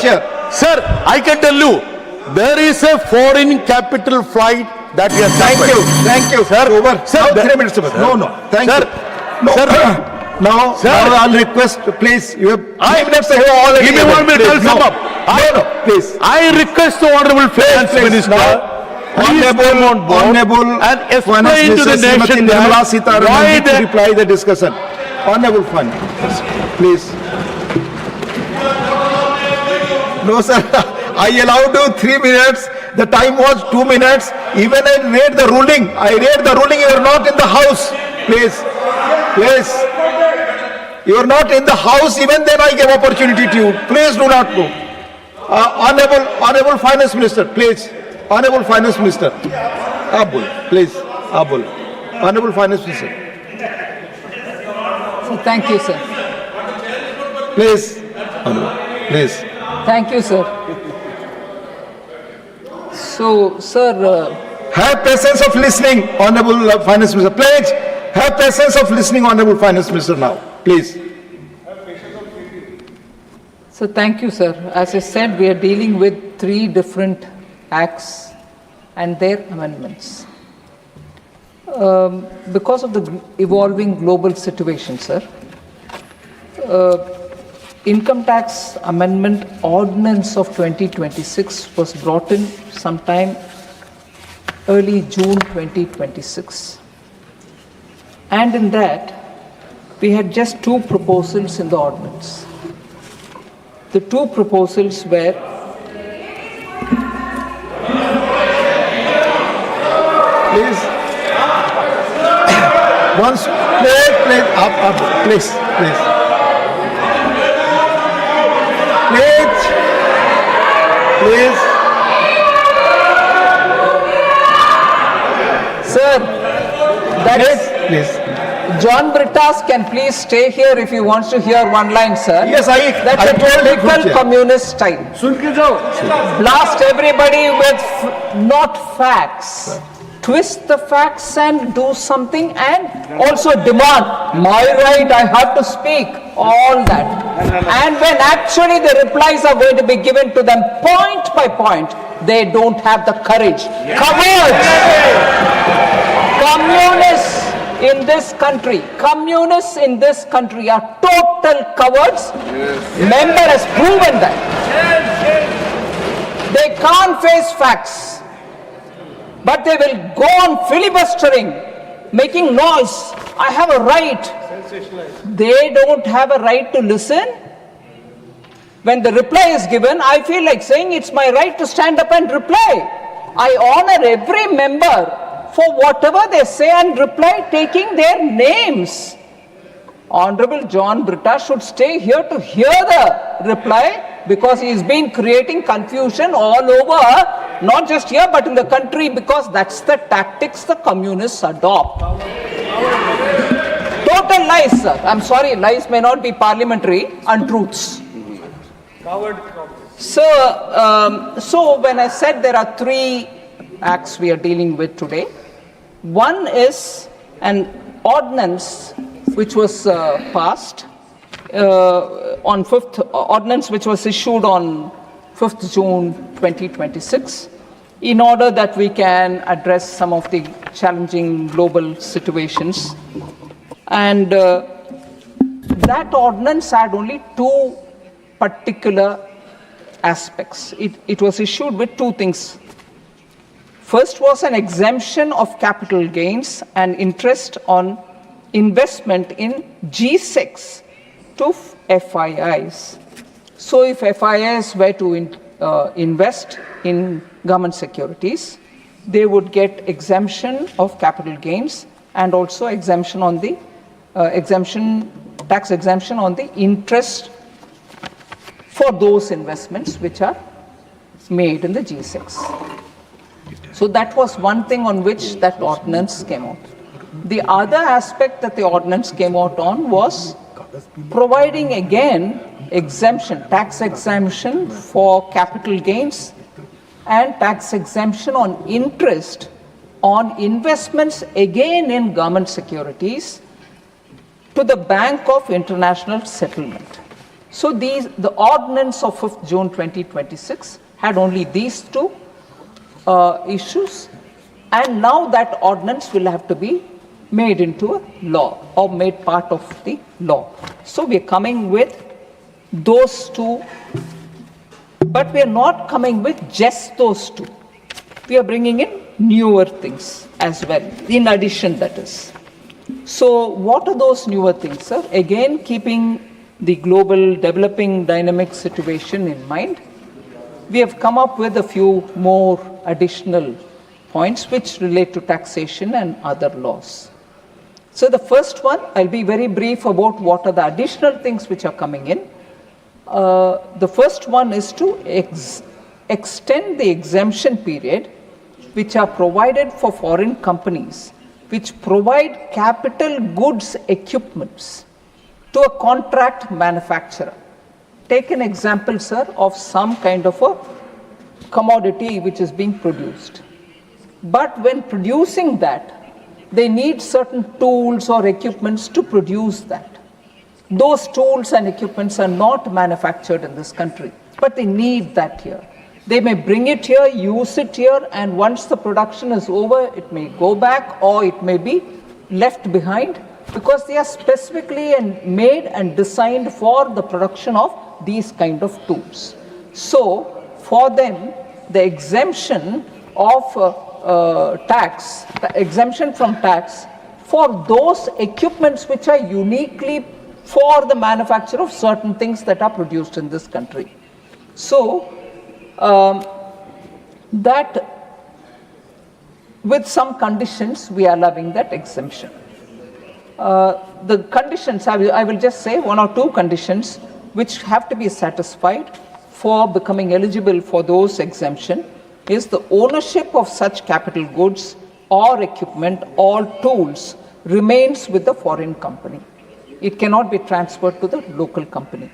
Sir, I can tell you, there is a foreign capital flight that we have Thank you, Sir, over. sir, Now, the- 3 minutes over. No, thank Sir, you. No, sir, now Sir. I'll request, please, you have 3 minutes ahead already. Give me 1 minute, I'll Please, sum no. up. No, please. I request the Honorable Finance Please, Minister, now, please come on board Honorable and Finance explain to the Minister Srimati nation Nirmala that Sitharaman why needs to the reply the discussion. Honorable Finance, please. No, sir. I allowed you 3 minutes. The time was 2 minutes. Even I read the ruling. You are not in the house. Please. You are not in the house. Even then I gave opportunity to you. Please do not go. Honorable Finance Minister, please. Honorable Finance Minister. Abul, please. Abul. Honorable Finance Minister. So, thank you, sir. Please. Honorable. Please. Thank you, sir. So, sir, Have patience of listening, Honorable Finance Minister. Please, have patience of listening, Honorable Finance Minister now. Please. so thank you, sir. As I said, we are dealing with 3 different acts and their amendments. Because of the evolving global situation, sir, Income Tax Amendment Ordinance of 2026 was brought in sometime early June 2026. And in that, we had just 2 proposals in the ordinance. The 2 proposals were Please. Once, please, up, please. Please. Sir, that is, Please. John Brittas can please stay here if he wants to hear one line, sir. Yes, That's I a told you, typical Chair. communist style. Blast everybody with not facts. Twist the facts and do something, and also demand my right, I have to speak, all that. And when actually the replies are going to be given to them point by point, they don't have the courage. Cowards! Communists in this country are total cowards. Member has proven that. They can't face facts, but they will go on filibustering, making noise. I have a right. They don't have a right to listen. When the reply is given, I feel like saying it's my right to stand up and reply. I honor every member for whatever they say and reply, taking their names. Honorable John Britta should stay here to hear the reply, because he has been creating confusion all over, not just here but in the country, because that's the tactics the communists adopt. Total lies, sir. I'm sorry, lies may not be parliamentary, untruths. So when I said there are 3 acts we are dealing with today, one is an ordinance which was passed on 5th, ordinance which was issued on 5th June 2026, in order that we can address some of the challenging global situations. And that ordinance had only 2 particular aspects. It was issued with 2 things. First was an exemption of capital gains and interest on investment in G6 to FIIs. So if FIIs were to invest in government securities, they would get exemption of capital gains and also exemption on the tax exemption on the interest for those investments which are made in the G6. So that was one thing on which that ordinance came out. The other aspect that the ordinance came out on was providing again exemption, tax exemption for capital gains and tax exemption on interest on investments again in government securities to the Bank of International Settlement. So the ordinance of 5th June 2026 had only these two issues, and now that ordinance will have to be made into a law or made part of the law. So we are coming with those two, but we are not coming with just those two. We are bringing in newer things as well, in addition, that is. So what are those newer things, sir? Again, keeping the global developing dynamic situation in mind, we have come up with a few more additional points which relate to taxation and other laws. So the first one, I'll be very brief about what are the additional things which are coming in. The first one is to extend the exemption period which are provided for foreign companies which provide capital goods equipments to a contract manufacturer. Take an example, sir, of some kind of a commodity which is being produced. But when producing that, they need certain tools or equipments to produce that. Those tools and equipments are not manufactured in this country, but they need that here. They may bring it here, use it here, and once the production is over, it may go back or it may be left behind, because they are specifically made and designed for the production of these kind of tools. So for them, the exemption of tax, the exemption from tax for those equipments which are uniquely for the manufacture of certain things that are produced in this country. So that with some conditions we are allowing that exemption. The conditions, I will just say one or two conditions which have to be satisfied for becoming eligible for those exemption is the ownership of such capital goods or equipment or tools remains with the foreign company. It cannot be transferred to the local company.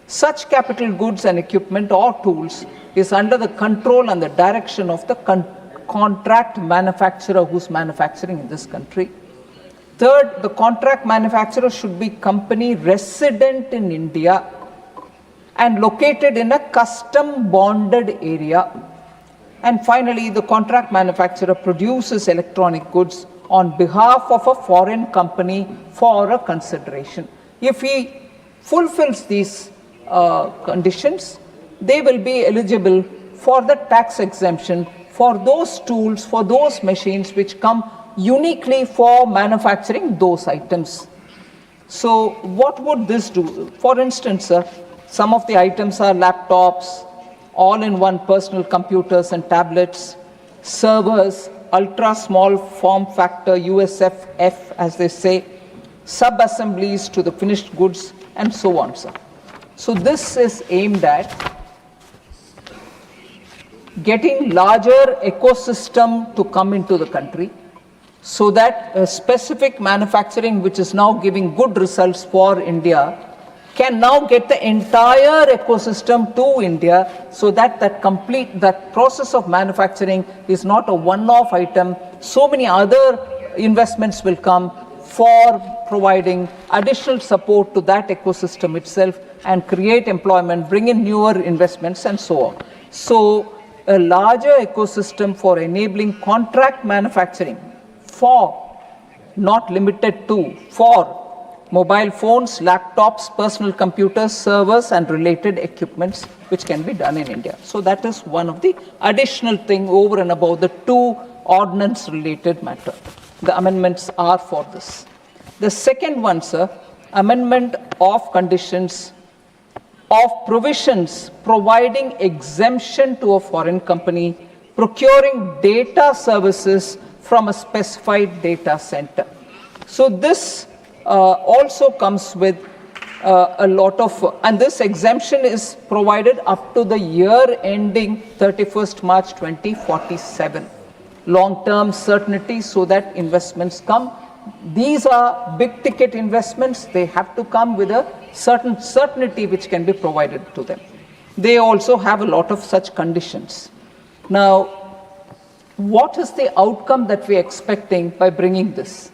Such capital goods and equipment or tools is under the control and the direction of the contract manufacturer who's manufacturing in this country. Third, the contract manufacturer should be company resident in India and located in a custom bonded area. And finally, the contract manufacturer produces electronic goods on behalf of a foreign company for a consideration. If he fulfills these conditions, they will be eligible for the tax exemption for those tools, for those machines which come uniquely for manufacturing those items. So what would this do? For instance, some of the items are laptops, all-in-one personal computers and tablets, servers, ultra-small form factor USFF as they say, sub-assemblies to the finished goods, and so on, sir. So this is aimed at getting larger ecosystem to come into the country, so that a specific manufacturing which is now giving good results for India can now get the entire ecosystem to India, so that that process of manufacturing is not a one-off item. So many other investments will come for providing additional support to that ecosystem itself and create employment, bring in newer investments and so on. So a larger ecosystem for enabling contract manufacturing for, not limited to, for mobile phones, laptops, personal computers, servers and related equipments which can be done in India. So that is one of the additional thing over and above the two ordinance related matter. The amendments are for this. The second one, sir, amendment of conditions of provisions providing exemption to a foreign company procuring data services from a specified data center. So this also comes with a lot of, and this exemption is provided up to the year ending 31st March 2047. Long-term certainty so that investments come. These are big ticket investments. They have to come with a certain certainty which can be provided to them. They also have a lot of such conditions. Now, what is the outcome that we are expecting by bringing this?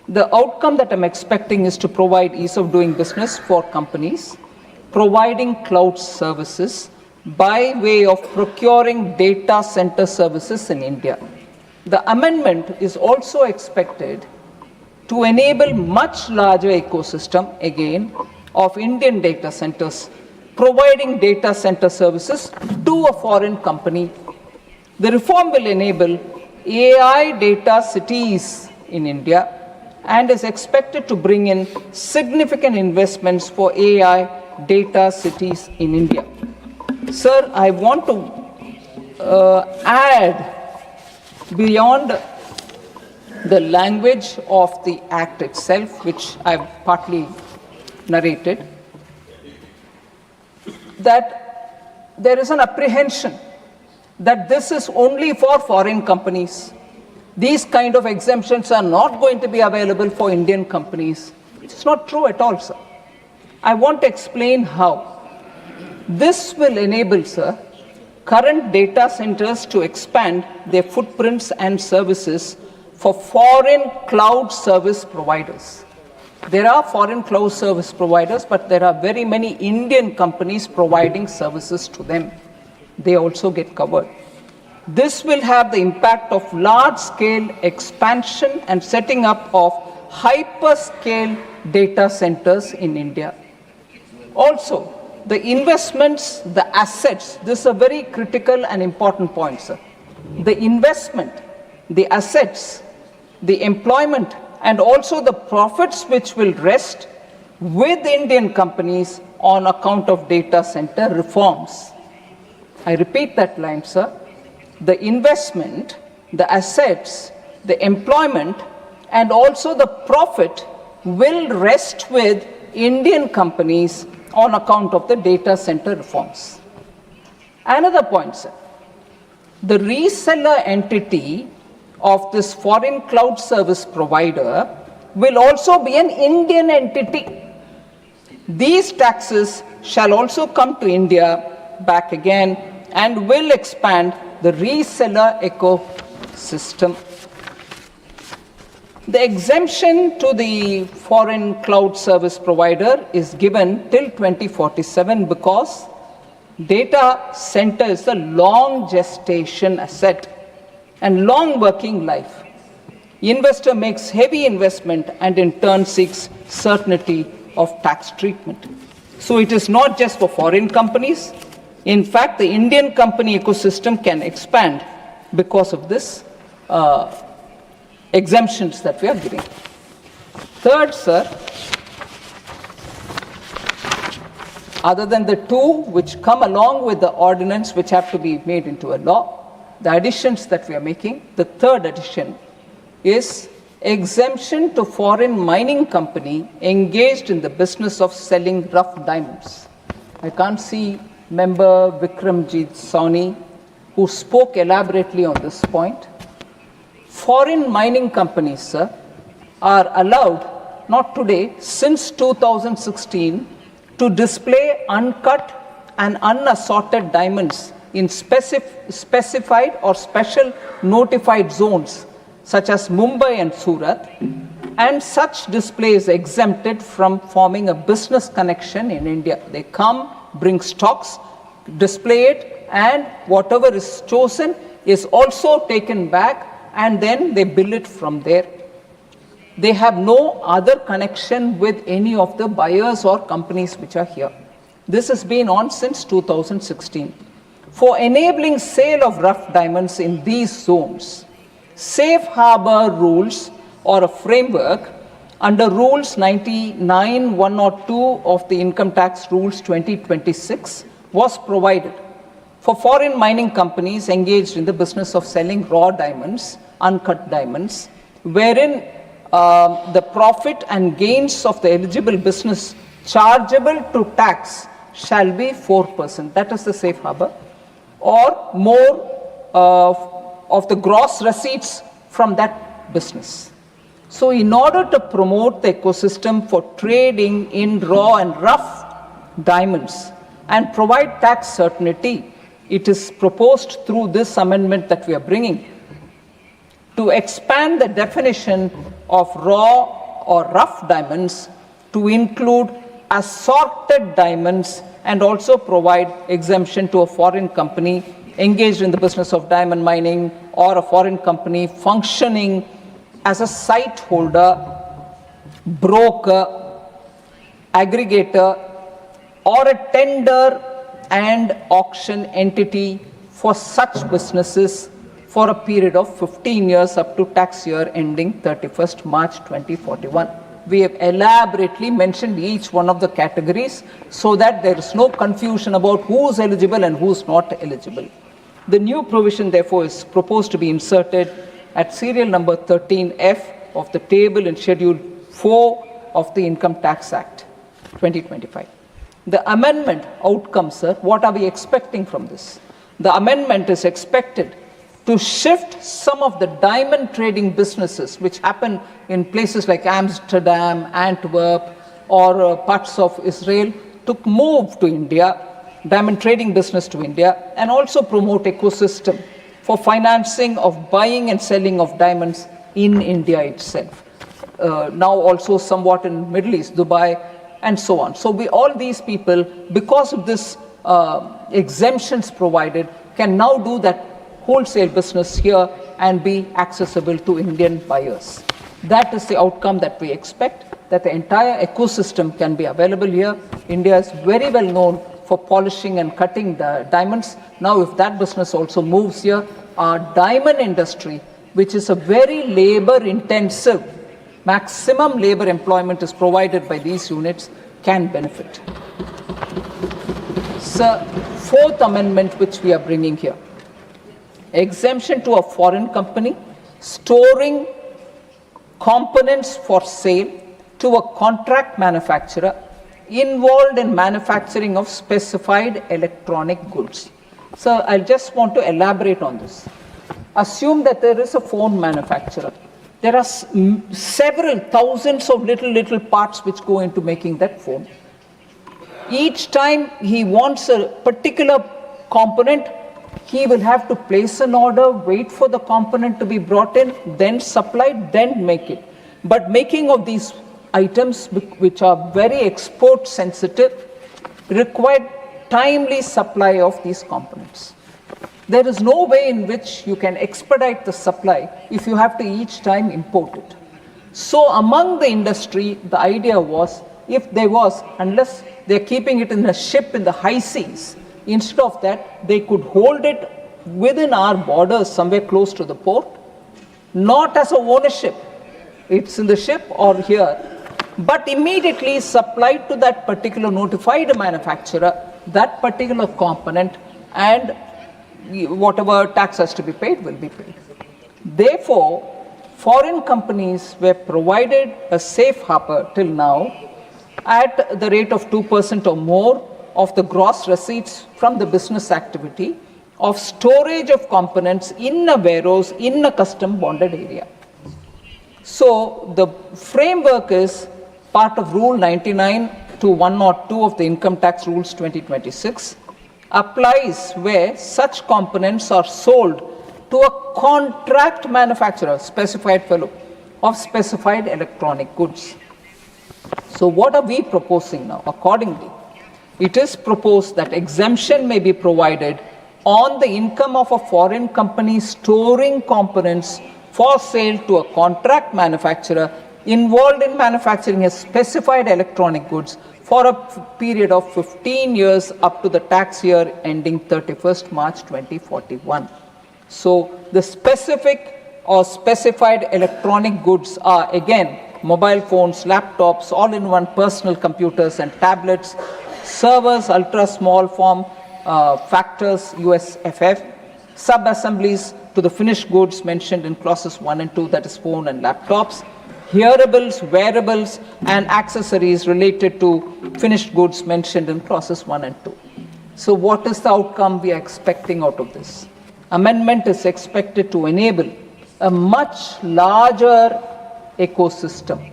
The outcome that I'm expecting is to provide ease of doing business for companies, providing cloud services by way of procuring data center services in India. The amendment is also expected to enable much larger ecosystem, again, of Indian data centers, providing data center services to a foreign company. The reform will enable AI data cities in India and is expected to bring in significant investments for AI data cities in India. Sir, I want to add beyond the language of the Act itself, which I've partly narrated, that there is an apprehension that this is only for foreign companies. These kind of exemptions are not going to be available for Indian companies. It's not true at all, sir. I want to explain how. This will enable, sir, current data centers to expand their footprints and services for foreign cloud service providers. There are foreign cloud service providers, but there are very many Indian companies providing services to them. They also get covered. This will have the impact of large-scale expansion and setting up of hyperscale data centers in India. Also, the investments, the assets, this is a very critical and important point, sir. The investment, the assets, the employment, and also the profits which will rest with Indian companies on account of data center reforms. I repeat that line, sir. The investment, the assets, the employment, and also the profit will rest with Indian companies on account of the data center reforms. Another point, sir. The reseller entity of this foreign cloud service provider will also be an Indian entity. These taxes shall also come to India back again and will expand the reseller ecosystem. The exemption to the foreign cloud service provider is given till 2047 because data center is a long gestation asset and long working life. Investor makes heavy investment and in turn seeks certainty of tax treatment. So it is not just for foreign companies. In fact, the Indian company ecosystem can expand because of this exemptions that we are giving. Third, sir, other than the two which come along with the ordinance which have to be made into a law, the additions that we are making, the third addition is exemption to foreign mining company engaged in the business of selling rough diamonds. I can't see member Vikramjit Sawhney, who spoke elaborately on this point. Foreign mining companies, sir, are allowed, not today, since 2016, to display uncut and unassorted diamonds in specified or special notified zones such as Mumbai and Surat, and such display is exempted from forming a business connection in India. They come, bring stocks, display it, and whatever is chosen is also taken back, and then they bill it from there. They have no other connection with any of the buyers or companies which are here. This has been on since 2016. For enabling sale of rough diamonds in these zones, safe harbor rules or a framework under Rules 99, 102 of the Income Tax Rules 2026 was provided for foreign mining companies engaged in the business of selling raw diamonds, uncut diamonds, wherein the profit and gains of the eligible business chargeable to tax shall be 4%. That is the safe harbor, or more of the gross receipts from that business. So in order to promote the ecosystem for trading in raw and rough diamonds and provide tax certainty, it is proposed through this amendment that we are bringing to expand the definition of raw or rough diamonds to include assorted diamonds and also provide exemption to a foreign company engaged in the business of diamond mining or a foreign company functioning as a site holder, broker, aggregator, or a tender and auction entity for such businesses for a period of 15 years up to tax year ending 31st March 2041. We have elaborately mentioned each one of the categories so that there is no confusion about who is eligible and who is not eligible. The new provision, therefore, is proposed to be inserted at serial number 13F of the table in Schedule 4 of the Income Tax Act 2025. The amendment outcome, sir, what are we expecting from this? The amendment is expected to shift some of the diamond trading businesses which happen in places like Amsterdam, Antwerp, or parts of Israel to move to India, diamond trading business to India, and also promote ecosystem for financing of buying and selling of diamonds in India itself. Now also somewhat in Middle East, Dubai, and so on. So all these people, because of this exemptions provided, can now do that wholesale business here and be accessible to Indian buyers. That is the outcome that we expect, that the entire ecosystem can be available here. India is very well known for polishing and cutting the diamonds. Now, if that business also moves here, our diamond industry, which is a very labor intensive, maximum labor employment is provided by these units, can benefit. So, fourth amendment which we are bringing here. Exemption to a foreign company storing components for sale to a contract manufacturer involved in manufacturing of specified electronic goods. So I just want to elaborate on this. Assume that there is a phone manufacturer. There are several thousands of little parts which go into making that phone. Each time he wants a particular component, he will have to place an order, wait for the component to be brought in, then supplied, then make it. But making of these items, which are very export sensitive, require timely supply of these components. There is no way in which you can expedite the supply if you have to each time import it. So among the industry, the idea was, if there was, unless they're keeping it in a ship in the high seas, instead of that, they could hold it within our borders somewhere close to the port, not as a ownership, it's in the ship or here, but immediately supplied to that particular notified manufacturer, that particular component, and whatever tax has to be paid will be paid. Therefore, foreign companies were provided a safe harbor till now at the rate of 2% or more of the gross receipts from the business activity of storage of components in a warehouse in a custom bonded area. So the framework is part of Rule 99 to 102 of the Income Tax Rules 2026, applies where such components are sold to a contract manufacturer, specified fellow, of specified electronic goods. So what are we proposing now? Accordingly, it is proposed that exemption may be provided on the income of a foreign company storing components for sale to a contract manufacturer involved in manufacturing a specified electronic goods for a period of 15 years up to the tax year ending 31st March 2041. So the specific or specified electronic goods are again mobile phones, laptops, all-in-one personal computers and tablets, servers, ultra-small form factors, USFF, sub-assemblies to the finished goods mentioned in clauses 1 and 2, that is phone and laptops, hearables, wearables, and accessories related to finished goods mentioned in clauses 1 and 2. So what is the outcome we are expecting out of this? Amendment is expected to enable a much larger ecosystem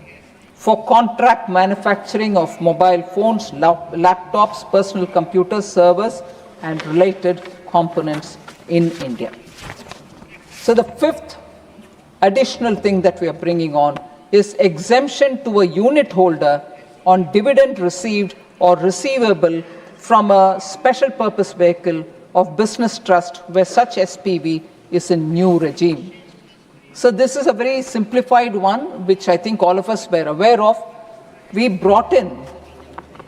for contract manufacturing of mobile phones, laptops, personal computers, servers, and related components in India. So the fifth additional thing that we are bringing on is exemption to a unit holder on dividend received or receivable from a special purpose vehicle of business trust where such SPV is a new regime. So this is a very simplified one, which I think all of us were aware of. We brought in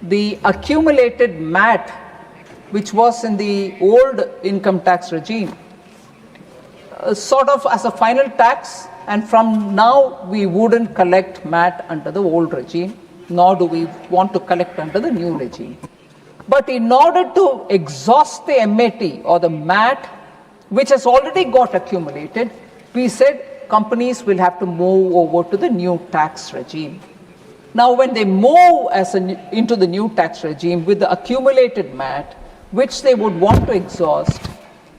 the accumulated MAT, which was in the old income tax regime, sort of as a final tax, and from now we wouldn't collect MAT under the old regime, nor do we want to collect under the new regime. But in order to exhaust the MAT or the MAT, which has already got accumulated, we said companies will have to move over to the new tax regime. Now, when they move into the new tax regime with the accumulated MAT, which they would want to exhaust,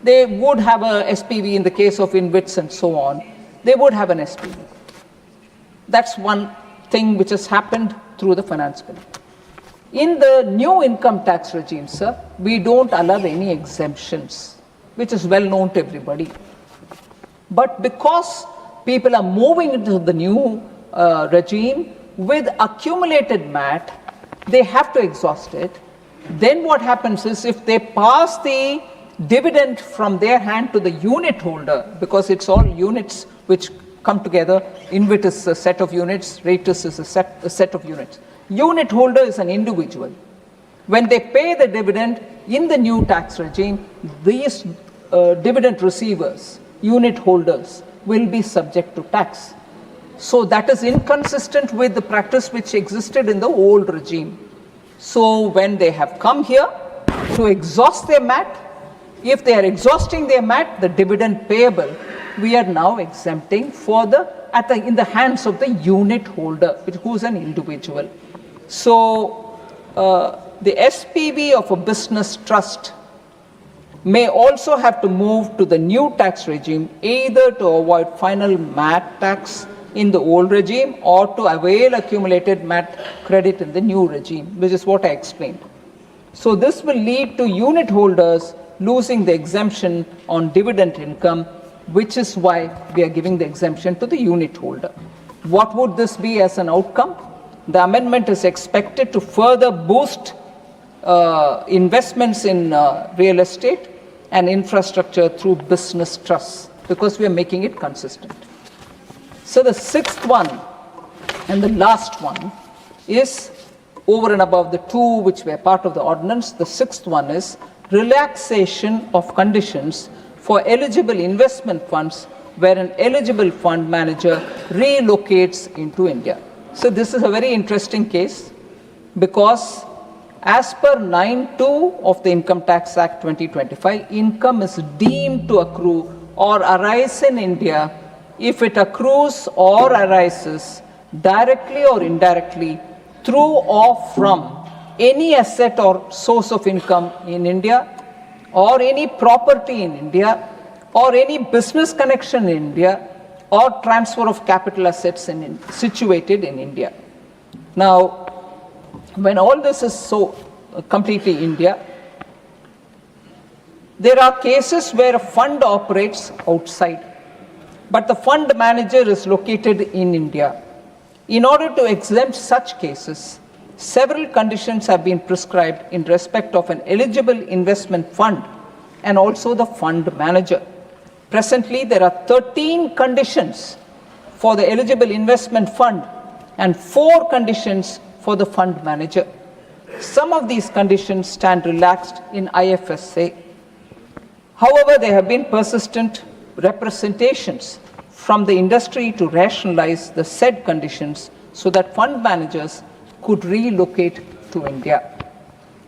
they would have a SPV in the case of InvITs and so on. They would have an SPV. That's one thing which has happened through the finance bill. In the new income tax regime, sir, we don't allow any exemptions, which is well known to everybody. But because people are moving into the new regime with accumulated MAT, they have to exhaust it. Then what happens is, if they pass the dividend from their hand to the unit holder, because it's all units which come together, InvIT is a set of units, Ratus is a set of units. Unit holder is an individual. When they pay the dividend in the new tax regime, these dividend receivers, unit holders, will be subject to tax. So that is inconsistent with the practice which existed in the old regime. So when they have come here to exhaust their MAT, if they are exhausting their MAT, the dividend payable, we are now exempting for in the hands of the unit holder, who is an individual. So the SPV of a business trust may also have to move to the new tax regime, either to avoid final MAT tax in the old regime or to avail accumulated MAT credit in the new regime, which is what I explained. So this will lead to unit holders losing the exemption on dividend income, which is why we are giving the exemption to the unit holder. What would this be as an outcome? The amendment is expected to further boost investments in real estate and infrastructure through business trusts, because we are making it consistent. So the sixth one and the last one is over and above the two which were part of the ordinance. The sixth one is relaxation of conditions for eligible investment funds where an eligible fund manager relocates into India. So this is a very interesting case, because as per 9(2) of the Income Tax Act 2025, income is deemed to accrue or arise in India if it accrues or arises directly or indirectly through or from any asset or source of income in India, or any property in India, or any business connection in India, or transfer of capital assets situated in India. Now, when all this is so completely India, there are cases where a fund operates outside, but the fund manager is located in India. In order to exempt such cases, several conditions have been prescribed in respect of an eligible investment fund and also the fund manager. Presently, there are 13 conditions for the eligible investment fund and 4 conditions for the fund manager. Some of these conditions stand relaxed in IFSC. However, there have been persistent representations from the industry to rationalize the said conditions so that fund managers could relocate to India.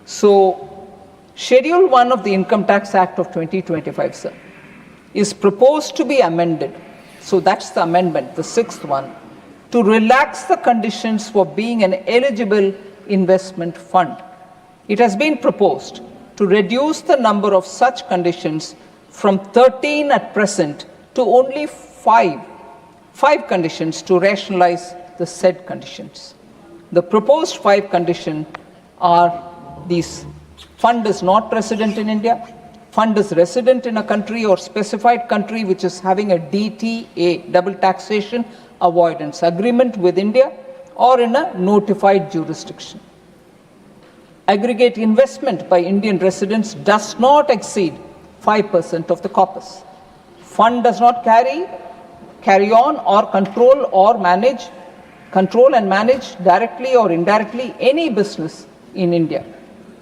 So, Schedule 1 of the Income Tax Act of 2025, sir, is proposed to be amended. So that's the amendment, the sixth one, to relax the conditions for being an eligible investment fund. It has been proposed to reduce the number of such conditions from 13 at present to only 5 conditions to rationalize the said conditions. The proposed 5 conditions are these: fund is not resident in India, fund is resident in a country or specified country which is having a DTA, double taxation avoidance agreement with India, or in a notified jurisdiction. Aggregate investment by Indian residents does not exceed 5% of the corpus. Fund does not carry on or control and manage directly or indirectly any business in India.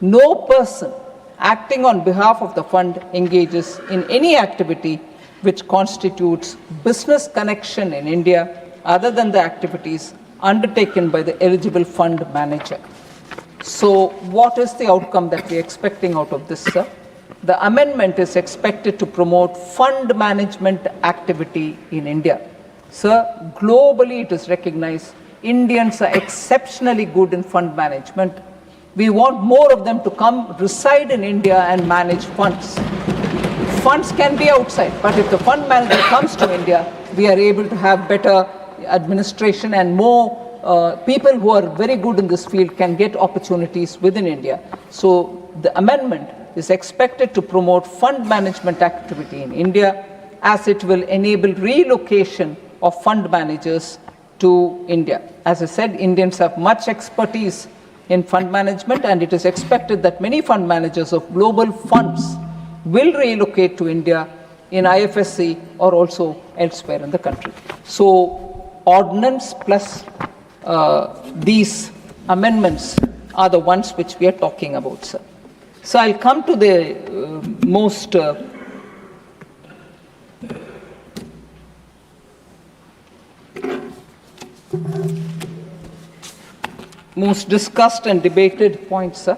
No person acting on behalf of the fund engages in any activity which constitutes business connection in India other than the activities undertaken by the eligible fund manager. So what is the outcome that we are expecting out of this, sir? The amendment is expected to promote fund management activity in India. Sir, globally it is recognized Indians are exceptionally good in fund management. We want more of them to come reside in India and manage funds. Funds can be outside, but if the fund manager comes to India, we are able to have better administration and more people who are very good in this field can get opportunities within India. So the amendment is expected to promote fund management activity in India, as it will enable relocation of fund managers to India. As I said, Indians have much expertise in fund management, and it is expected that many fund managers of global funds will relocate to India in IFSC or also elsewhere in the country. So ordinance plus these amendments are the ones which we are talking about, sir. So I'll come to the most discussed and debated points, sir.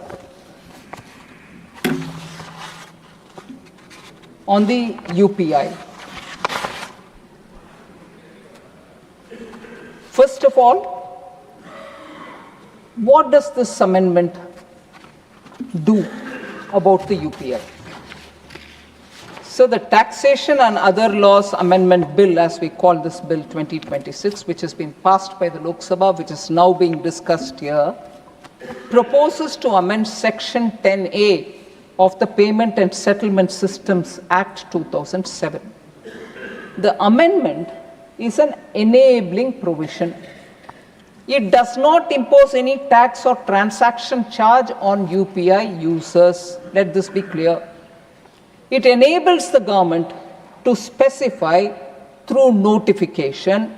On the UPI. First of all, what does this amendment do about the UPI? So the Taxation and Other Laws Amendment Bill, as we call this Bill 2026, which has been passed by the Lok Sabha, which is now being discussed here, proposes to amend Section 10A of the Payment and Settlement Systems Act 2007. The amendment is an enabling provision. It does not impose any tax or transaction charge on UPI users. Let this be clear. It enables the government to specify through notification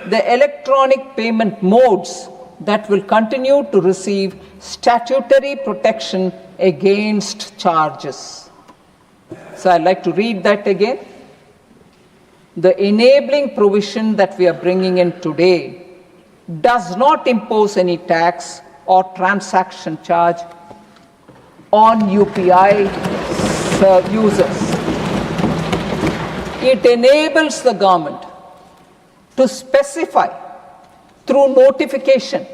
the electronic payment modes that will continue to receive statutory protection against charges. So I'd like to read that again. The enabling provision that we are bringing in today does not impose any tax or transaction charge on UPI users. It enables the government to specify through notification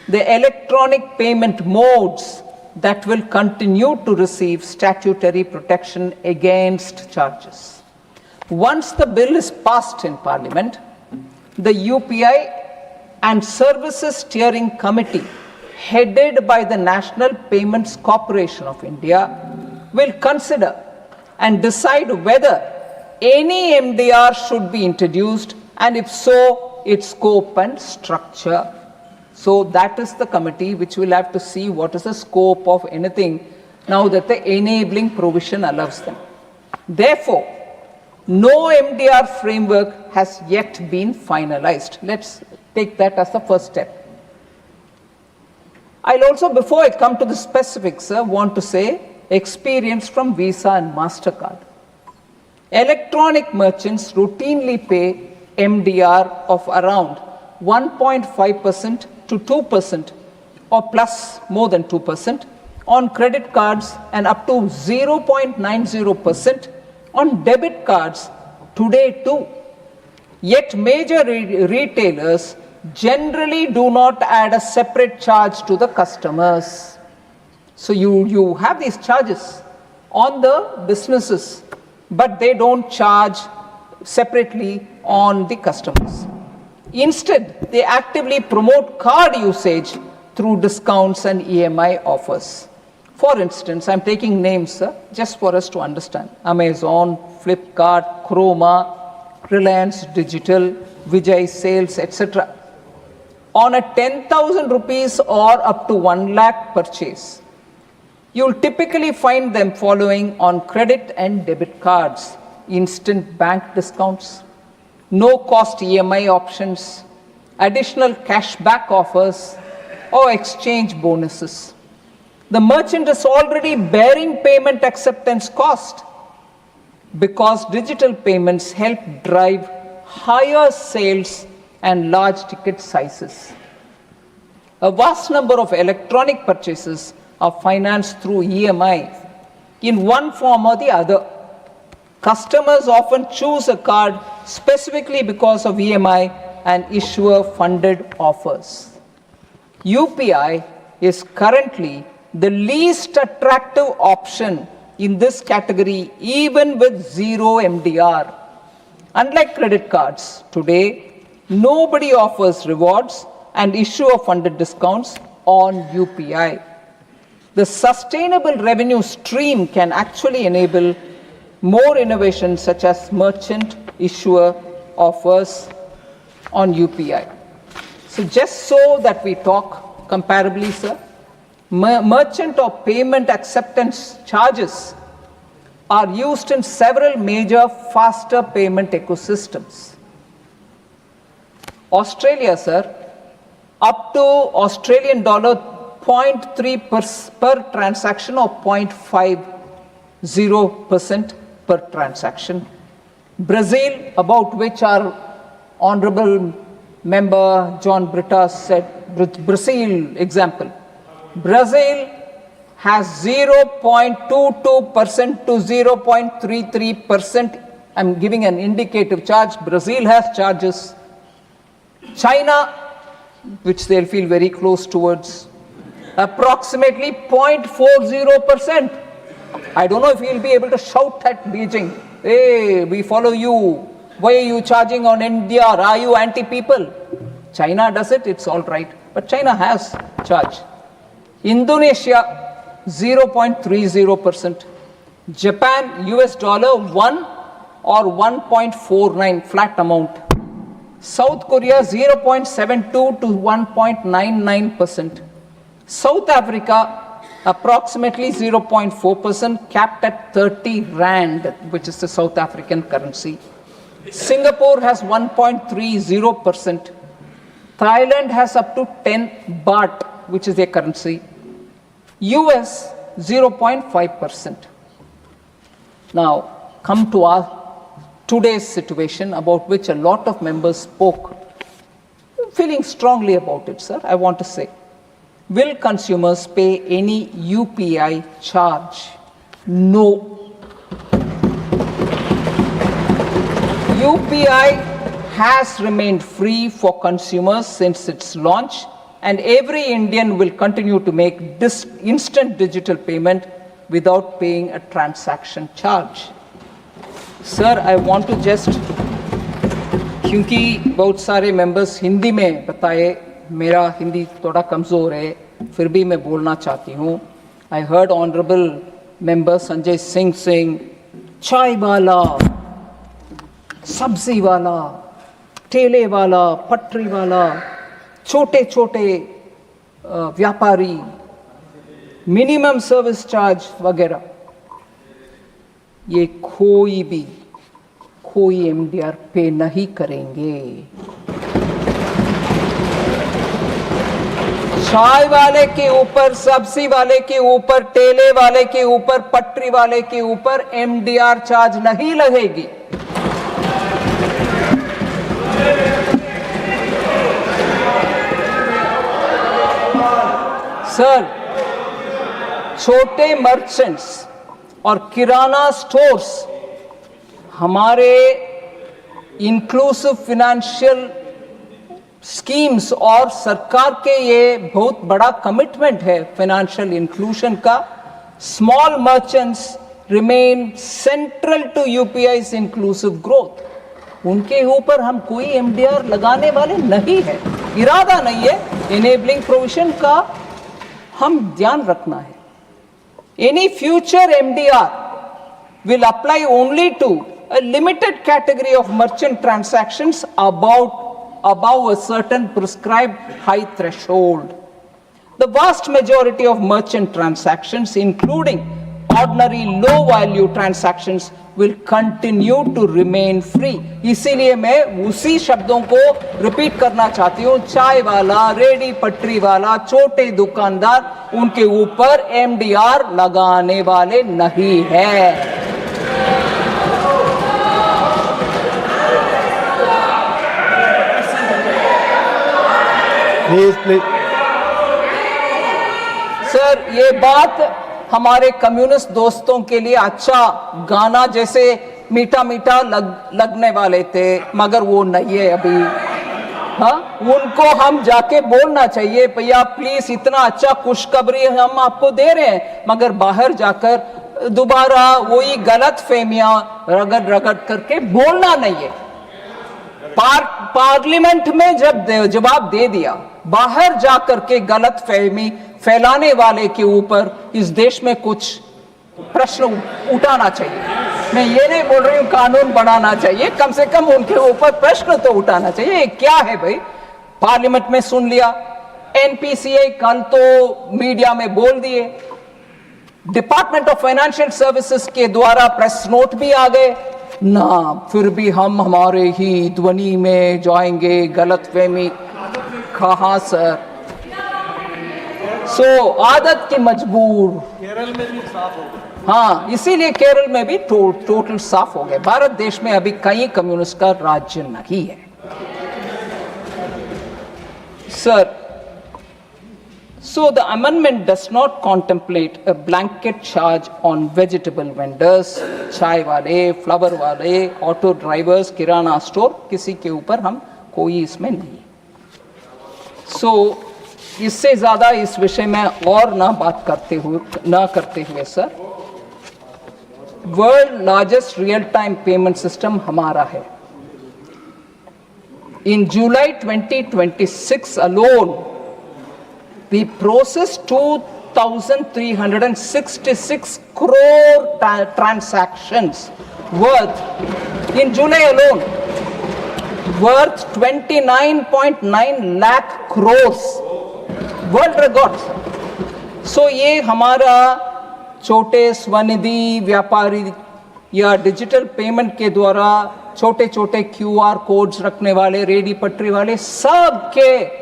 the electronic payment modes that will continue to receive statutory protection against charges. Once the bill is passed in Parliament, the UPI and Services Steering Committee, headed by the National Payments Corporation of India, will consider and decide whether any MDR should be introduced, and if so, its scope and structure. So that is the committee which will have to see what is the scope of anything now that the enabling provision allows them. Therefore, no MDR framework has yet been finalized. Let's take that as the first step. I'll also, before I come to the specifics, want to say experience from Visa and MasterCard. Electronic merchants routinely pay MDR of around 1.5% to 2% or plus more than 2% on credit cards and up to 0.90% on debit cards today too. Yet major retailers generally do not add a separate charge to the customers. So you have these charges on the businesses, but they don't charge separately on the customers. Instead, they actively promote card usage through discounts and EMI offers. For instance, I'm taking names just for us to understand. Amazon, Flipkart, Chroma, Reliance Digital, Vijay Sales, etc. on a 10,000 rupees or up to 1 lakh purchase. You'll typically find them following on credit and debit cards, instant bank discounts, no cost EMI options, additional cashback offers, or exchange bonuses. The merchant is already bearing payment acceptance cost because digital payments help drive higher sales and large ticket sizes. A vast number of electronic purchases are financed through EMI in one form or the other. Customers often choose a card specifically because of EMI and issuer-funded offers. UPI is currently the least attractive option in this category, even with zero MDR. Unlike credit cards, today, nobody offers rewards and issuer-funded discounts on UPI. The sustainable revenue stream can actually enable more innovation such as merchant issuer offers on UPI. So just so that we talk comparably, sir, merchant or payment acceptance charges are used in several major faster payment ecosystems. Australia, sir, up to Australian dollar 0.3 per transaction or 0.50% per transaction. Brazil, about which our Honorable Member John Britta said, Brazil example. Brazil has 0.22% to 0.33%. I'm giving an indicative charge. Brazil has charges. China, which they'll feel very close towards, approximately 0.40%. I don't know if you'll be able to shout at Beijing, hey, we follow you. Why are you charging on NDR? Are you anti-people? China does it, it's all right. But China has charge. Indonesia, 0.30%. Japan, US dollar 1 or 1.49 flat amount. South Korea, 0.72 to 1.99%. South Africa, approximately 0.4%, capped at 30 Rand, which is the South African currency. Singapore has 1.30%. Thailand has up to 10 baht, which is their currency. US, 0.5%. Now, come to our today's situation, about which a lot of members spoke. Feeling strongly about it, sir, I want to say. Will consumers pay any UPI charge? No. UPI has remained free for consumers since its launch, and every Indian will continue to make this instant digital payment without paying a transaction charge. Sir, I want to just, क्योंकि बहुत सारे members Hindi में बताए, मेरा हिंदी थोड़ा कमज़ोर है, फिर भी मैं बोलना चाहती हूँ. I heard Honorable Member Sanjay Singh saying, चाय वाला, सब्जी वाला, ठेले वाला, पटरी वाला, छोटे छोटे व्यापारी, मिनिमम सर्विस चार्ज वगैरह, ये कोई एमडीआर पे नहीं करेंगे. चाय वाले के ऊपर, सब्जी वाले के ऊपर, ठेले वाले के ऊपर, पटरी वाले के ऊपर एमडीआर चार्ज नहीं लगेगी. सर, छोटे मर्चेंट्स और किराना स्टोर्स हमारे इंक्लूसिव फाइनेंशियल स्कीम्स और सरकार के ये बहुत बड़ा कमिटमेंट है फाइनेंशियल इंक्लूजन का. Small merchants remain central to UPI's inclusive growth. उनके ऊपर हम कोई एमडीआर लगाने वाले नहीं है, इरादा नहीं है. इनेबलिंग प्रोविजन का हम ध्यान रखना है. Any future MDR will apply only to a limited category of merchant transactions, about above a certain prescribed high threshold. The vast majority of merchant transactions, including ordinary low value transactions, will continue to remain free. इसीलिए मैं उसी शब्दों को repeat करना चाहती हूँ, चाय वाला, रेडी पटरी वाला, छोटे दुकानदार, उनके ऊपर MDR लगाने वाले नहीं है। Please. सर, ये बात हमारे कम्युनिस्ट दोस्तों के लिए अच्छा गाना जैसे मीठा मीठा लगने वाले थे, मगर वो नहीं है अभी। हाँ, उनको हम जाके बोलना चाहिए, भैया प्लीज इतना अच्छा खुशखबरी हम आपको दे रहे हैं, मगर बाहर जाकर दोबारा वही गलत फहमियां रगड़ रगड़ करके बोलना नहीं है। पार्लियामेंट में जब जवाब दे दिया, बाहर जाकर के गलत फहमी फैलाने वाले के ऊपर इस देश में कुछ प्रश्न उठाना चाहिए। मैं ये नहीं बोल रही हूं कानून बनाना चाहिए, कम से कम उनके ऊपर प्रश्न तो उठाना चाहिए। क्या है भाई, पार्लियामेंट में सुन लिया, एनपीसीए कल तो मीडिया में बोल दिए, डिपार्टमेंट ऑफ फाइनेंशियल सर्विसेज के द्वारा प्रेस नोट भी आ गए ना, फिर भी हम हमारे ही ध्वनि में जाएंगे, गलतफहमी कहां सर। आदत के मजबूर, केरल में भी साफ हो गए। हाँ, इसीलिए केरल में भी टोटल साफ हो गए। भारत देश में अभी कई कम्युनिस्ट का राज्य नहीं है sir. So the amendment does not contemplate a blanket charge on vegetable vendors, चाय वाले, फ्लावर वाले, ऑटो ड्राइवर्स, किराना स्टोर, किसी के ऊपर हम कोई इसमें नहीं। इससे ज्यादा इस विषय में और ना करते हुए sir, world largest real time payment system हमारा है। In July 2026 alone, we processed 2,366 crore transactions worth, in July alone, worth 29.9 lakh crores, world records. ये हमारा छोटे स्वनिधि व्यापारी या डिजिटल पेमेंट के द्वारा छोटे छोटे QR कोड्स रखने वाले, रेडी पटरी वाले, सब के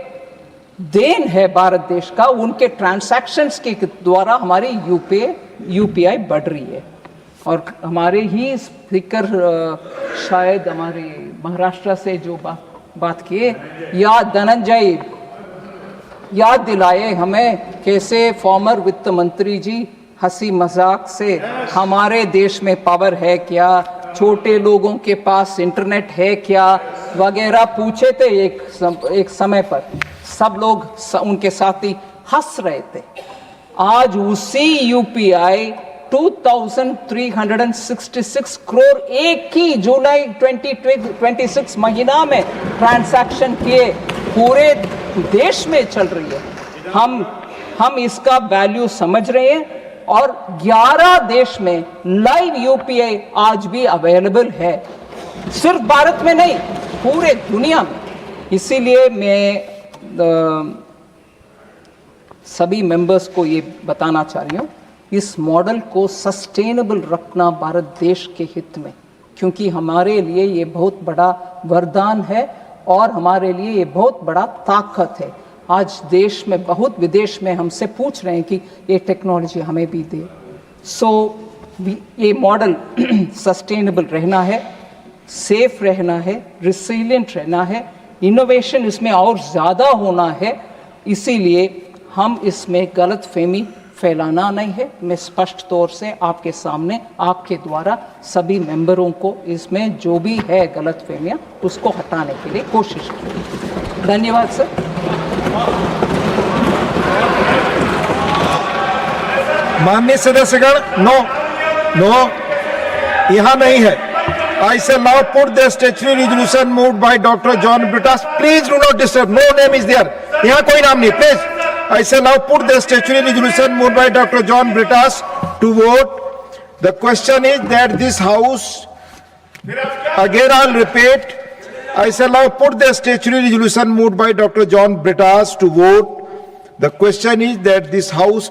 देन है भारत देश का। उनके ट्रांसैक्शंस के द्वारा हमारी UPI बढ़ रही है। और हमारे ही स्पीकर शायद हमारे महाराष्ट्र से जो बात किए, धनंजय याद दिलाए हमें कैसे फॉर्मर वित्त मंत्री जी हंसी मजाक से हमारे देश में पावर है क्या, छोटे लोगों के पास इंटरनेट है क्या वगैरह पूछे थे एक समय पर। सब लोग उनके साथी हंस रहे थे। आज उसी UPI 2,366 करोड़ एक ही जुलाई 2026 महीना में ट्रांसैक्शन किए पूरे देश में चल रही है। हम इसका वैल्यू समझ रहे हैं और 11 देश में लाइव UPI आज भी अवेलेबल है, सिर्फ भारत में नहीं पूरे दुनिया में। इसीलिए मैं सभी मेंबर्स को ये बताना चाह रही हूँ, इस मॉडल को सस्टेनेबल रखना भारत देश के हित में, क्योंकि हमारे लिए ये बहुत बड़ा वरदान है और हमारे लिए ये बहुत बड़ा ताकत है। आज देश में बहुत विदेश में हमसे पूछ रहे हैं कि ये टेक्नोलॉजी हमें भी दे। ये मॉडल सस्टेनेबल रहना है, सेफ रहना है, रिसिलिएंट रहना है, इनोवेशन इसमें और ज़्यादा होना है। इसीलिए हम इसमें गलतफहमी फैलाना नहीं है। मैं स्पष्ट तौर से आपके सामने आपके द्वारा सभी मेंबरों को इसमें जो भी है गलतफहमियां उसको हटाने के लिए कोशिश की। धन्यवाद सर। माननीय सदस्यगण, नो यहाँ नहीं है। I shall now put the statutory resolution moved by Dr. John Britas. Please do not disturb. No name is there. यहाँ कोई नाम नहीं. Please. I shall now put the statutory resolution moved by Dr. John Britas to vote. The question is that this House, again I'll repeat, I shall now put the statutory resolution moved by Dr. John Brittas to vote. The question is that this House